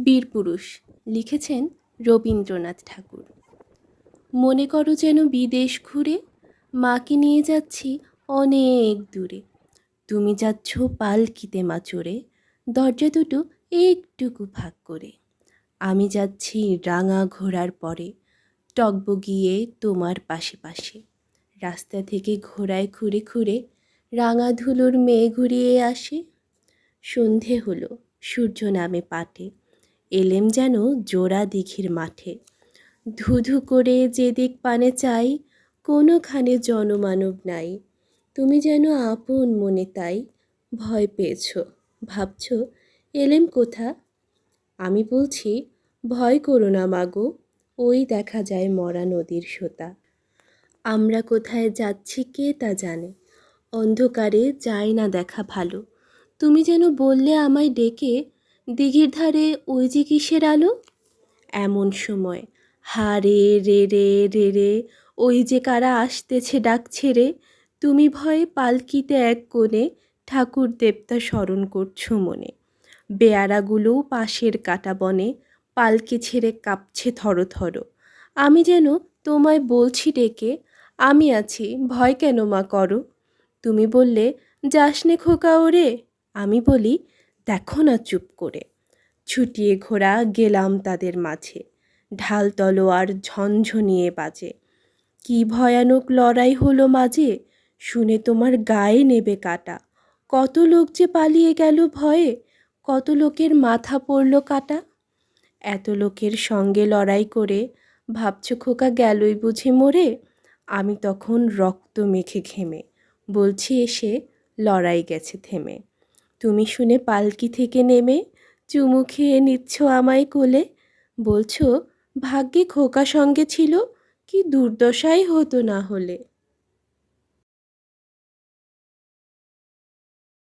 বীরপুরুষ লিখেছেন রবীন্দ্রনাথ ঠাকুর। মনে করো যেন বিদেশ ঘুরে মাকে নিয়ে যাচ্ছি অনেক দূরে। তুমি যাচ্ছ পালকিতে মা চড়ে, দরজা দুটো একটুকু ফাঁক করে। আমি যাচ্ছি রাঙা ঘোড়ার পরে, টগবগিয়ে তোমার পাশে পাশে। রাস্তা থেকে ঘোড়ায় খুঁড়ে খুঁড়ে রাঙা ধুলোর মেয়ে ঘুরিয়ে আসে। সন্ধে হলো, সূর্য নামে পাটে, এলেম যেন জোড়া দিঘির মাঠে। ধুধু করে যেদিক পানে চাই, কোনোখানে জনমানব নাই। তুমি যেন আপন মনে তাই ভয় পেয়েছ, ভাবছ এলেম কোথা। আমি বলছি ভয় করো না মাগো, ওই দেখা যায় মরা নদীর সোতা। আমরা কোথায় যাচ্ছি কে তা জানে, অন্ধকারে যায় না দেখা ভালো। তুমি যেন বললে আমায় ডেকে, দিঘির ধারে ওই যে কিসের আলো। এমন সময় হা রে রে রে রে রে, ওই যে কারা আসতেছে ডাক ছেড়ে। তুমি ভয়ে পালকিতে এক কোণে ঠাকুর দেবতা স্মরণ করছো মনে। বেয়ারাগুলো পাশের কাটা বনে পালকি ছেড়ে কাঁপছে থর থর। আমি যেন তোমায় বলছি ডেকে, আমি আছি ভয় কেন মা করো। তুমি বললে যাসনে খোকা ওরে, আমি বলি দেখো না চুপ করে। ছুটিয়ে ঘোড়া গেলাম তাদের মাঝে, ঢাল তলোয়ার ঝনঝনিয়ে বাজে। কি ভয়ানক লড়াই হলো মাঝে, শুনে তোমার গায়ে নেবে কাটা। কত লোক যে পালিয়ে গেল ভয়ে, কত লোকের মাথা পড়ল কাটা। এত লোকের সঙ্গে লড়াই করে ভাবছ খোকা গেলই বুঝি মরে। আমি তখন রক্ত মেখে ঘেমে বলছি এসে লড়াই গেছে থেমে। তুমি শুনে পালকি থেকে নেমে চুমু খেয়ে নিচ্ছ আমায় কোলে। বলছো ভাগ্যে খোকা সঙ্গে ছিল, কি দুর্দশাই হতো না হলে।